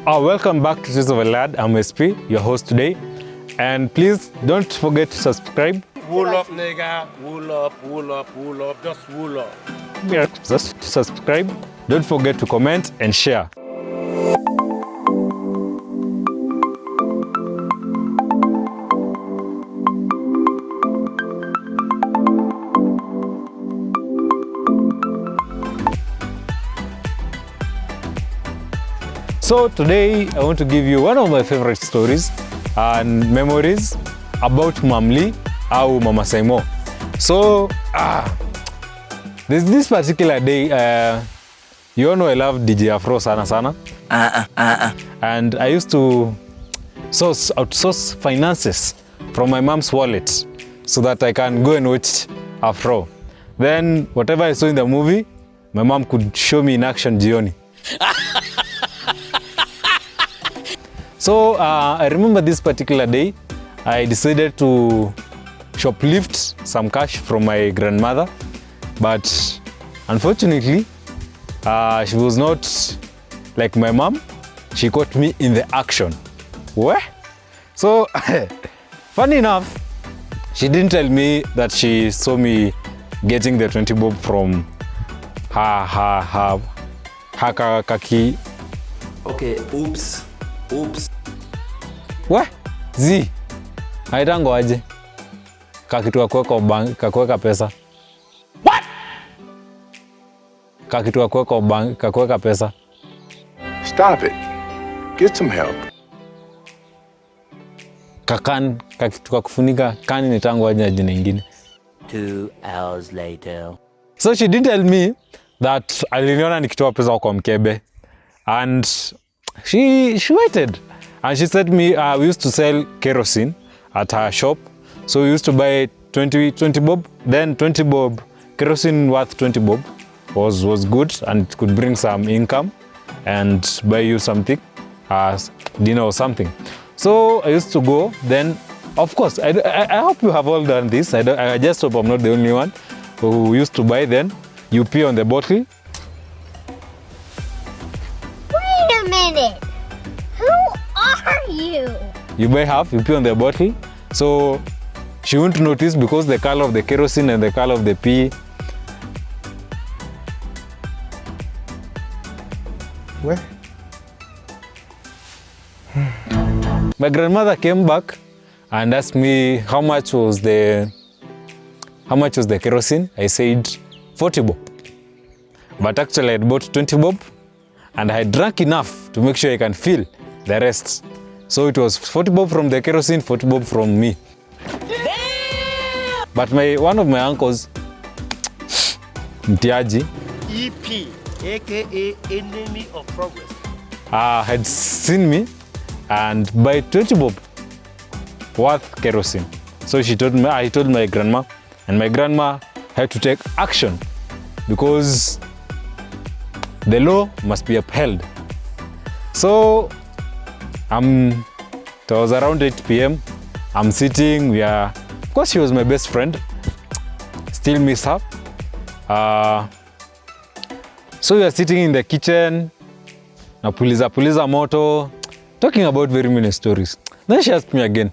Welcome back to Choose of a Lad. I'm SP, your host today. And please don't forget to subscribe. Wool up, nigga. Wool up, wool up, wool up. Just wool up. Yeah, just subscribe. Don't forget to comment and share. So today I want to give you one of my favorite stories and memories about Mamli au Mama Saimo. So there's this particular day, you all know I love DJ Afro sana. And I used to outsource finances from my mom's wallet so that I can go and watch Afro. Then whatever I saw in the movie, my mom could show me in action jioni. So I remember this particular day, I decided to shoplift some cash from my grandmother, but unfortunately, she was not like my mom. She caught me in the action. What? So, funny enough, she didn't tell me that she saw me getting the 20 bob from her kaki. Okay, oops. What? Z. Haitango aje. Kakitu kakuweka pesa. What? Kakitu kakuweka pesa. Stop it. Get some help. Kakitu kakufunika kani ni tango aje na jina ingine. 2 hours later. So she didn't tell me that aliniona nikitoa pesa kwa mkebe. And she waited. And she said me, we used to sell kerosene at her shop. So we used to buy 20 bob. Then 20 bob, kerosene worth 20 bob was good and it could bring some income and buy you something, dinner or something. So I used to go. Then, of course, I hope you have all done this. I just hope I'm not the only one who used to buy. Then you pee on the bottle. Wait a minute. Who are you? You buy half, you pee on the bottle. So she won't notice because the color of the kerosene and the color of the pee. Where? My grandmother came back and asked me how much was the kerosene. I said 40 bob. But actually I had bought 20 bob and I had drank enough to make sure I can feel the rest. So it was 40 bob from the kerosene, 40 bob from me. Damn! But one of my uncles, Mtiaji, EP, aka Enemy of Progress, had seen me and buy 20 bob worth kerosene. So I told my grandma, and my grandma had to take action because the law must be upheld. So it was around 8 p.m. I'm sitting, of course she was my best friend, still miss her. So we are sitting in the kitchen, napuliza moto, talking about very many stories. Then she asked me again,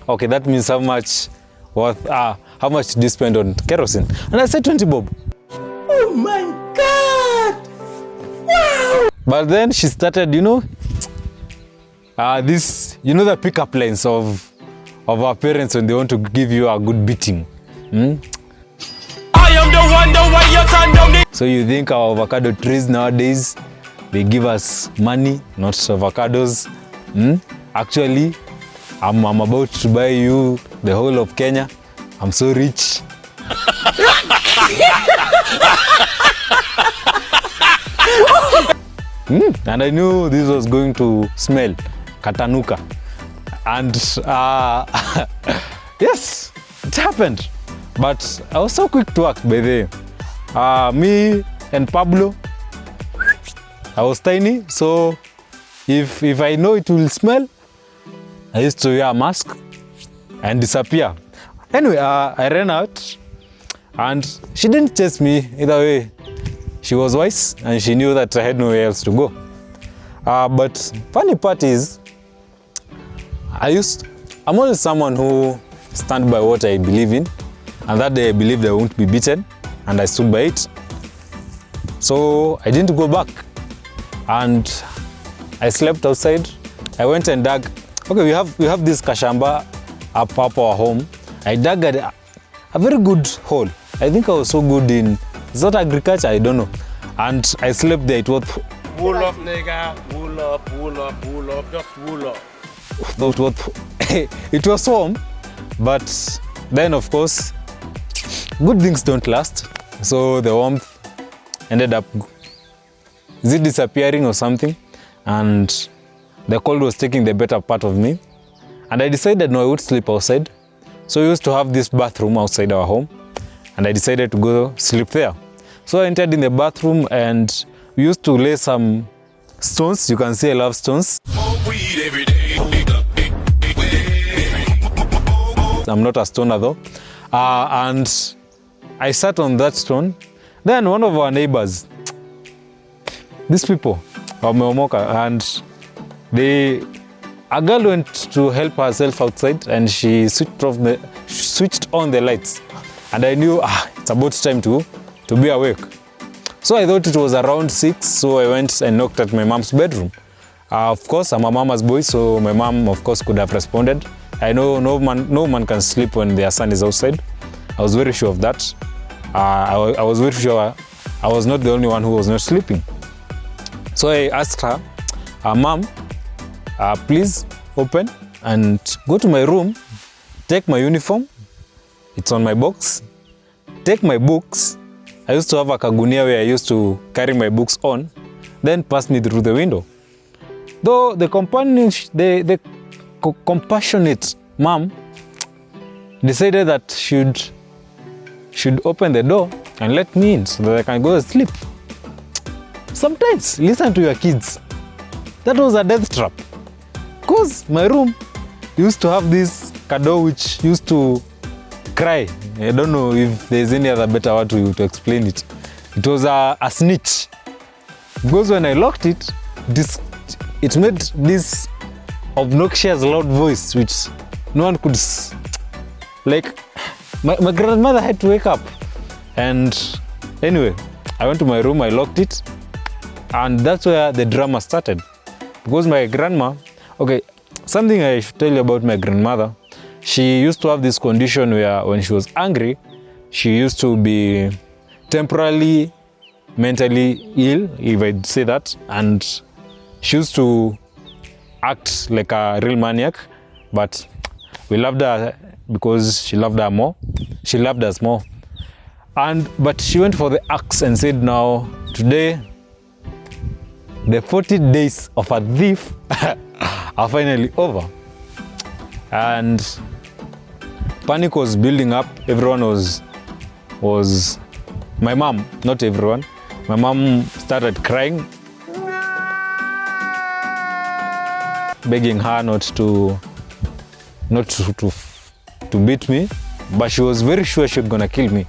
okay, that means how much did you spend on kerosene? And I said 20 bob. Oh my God! Wow! But then she started, the pickup lines of our parents when they want to give you a good beating. I am the one, the way your son don't need. So you think our avocado trees nowadays, they give us money, not avocados. Actually, I'm about to buy you the whole of Kenya. I'm so rich. And I knew this was going to smell katanuka. And yes, it happened. But I was so quick to act by the way. Me and Pablo, I was tiny, so if I know it will smell, I used to wear a mask and disappear. Anyway, I ran out and she didn't chase me either way. she was wise and she knew that I had nowhere else to go. But funny part is, I'm always someone who stand by what I believe in, and that day I believed I won't be beaten, and I stood by it. So I didn't go back, and I slept outside. I went and dug. Okay, we have this kashamba up our home. I dug a very good hole. I think I was so good in, it's not agriculture, I don't know. And I slept there. It was Wool up, nigga. Wool up, wool up, wool up. Just wool up. it was warm, but then of course good things don't last. So the warmth ended up, is it disappearing or something? And the cold was taking the better part of me. And I decided no, I would sleep outside. So we used to have this bathroom outside our home, and I decided to go sleep there. So I entered in the bathroom and we used to lay some stones. You can see I love stones. I'm not a stoner though. And I sat on that stone. Then one of our neighbors, these people, and a girl went to help herself outside, and she switched on the lights. And I knew, it's about time to be awake. So I thought it was around 6, so I went and knocked at my mom's bedroom. Of course, I'm a mama's boy, so my mom, of course, could have responded. I know no man can sleep when their son is outside. I was very sure of that. I was very sure I was not the only one who was not sleeping. So I asked her, Mom, please open and go to my room, take my uniform, it's on my box, take my books. I used to have a kagunia where I used to carry my books on, then pass me through the window. Though the compassionate mom decided that should open the door and let me in so that I can go to sleep. Sometimes listen to your kids. That was a death trap. Because my room used to have this door which used to cry. I don't know if there's any other better word to explain it. It was a snitch. Because when I locked it, it made this obnoxious loud voice which no one could, like, my grandmother had to wake up. And anyway, I went to my room, I locked it, and that's where the drama started. Because my grandma, okay, something I should tell you about my grandmother, she used to have this condition where when she was angry, she used to be temporarily mentally ill, if I'd say that, and she used to act like a real maniac, but we loved her because she loved her more. She loved us more. But she went for the axe and said, now, today, the 40 days of a thief are finally over. And panic was building up. Everyone was my mom, not everyone. My mom started crying, begging her not to beat me, but she was very sure she was gonna kill me.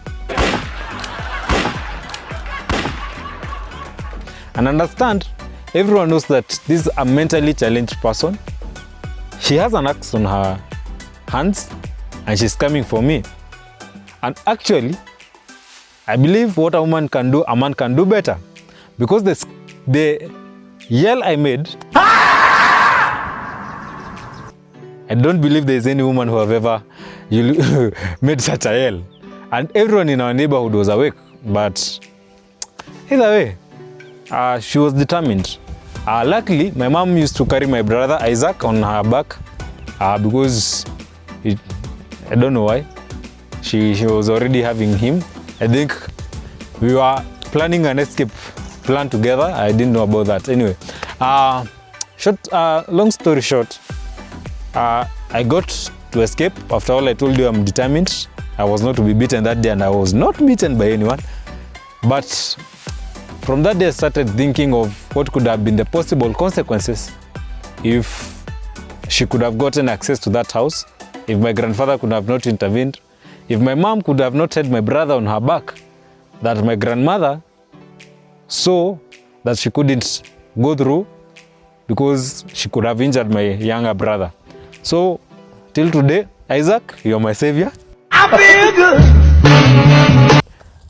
And understand, everyone knows that this is a mentally challenged person. She has an axe on her hands and she's coming for me. And actually, I believe what a man can do better. Because the yell I made, I don't believe there's any woman who have ever made such a yell. And everyone in our neighborhood was awake. But either way, she was determined. Luckily, my mom used to carry my brother Isaac on her back because I don't know why. She was already having him. I think we were planning an escape plan together. I didn't know about that. Anyway, long story short, I got to escape. After all, I told you I'm determined. I was not to be beaten that day, and I was not beaten by anyone. But from that day, I started thinking of what could have been the possible consequences if she could have gotten access to that house, if my grandfather could have not intervened, if my mom could have not had my brother on her back, that my grandmother so that she couldn't go through, because she could have injured my younger brother. So till today, Isaac, you're my savior.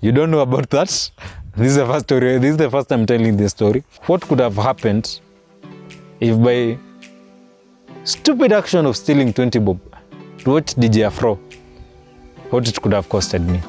You don't know about that. This is the first story. This is the first time telling this story. What could have happened if by stupid action of stealing 20 bob to watch DJ Afro, what it could have costed me?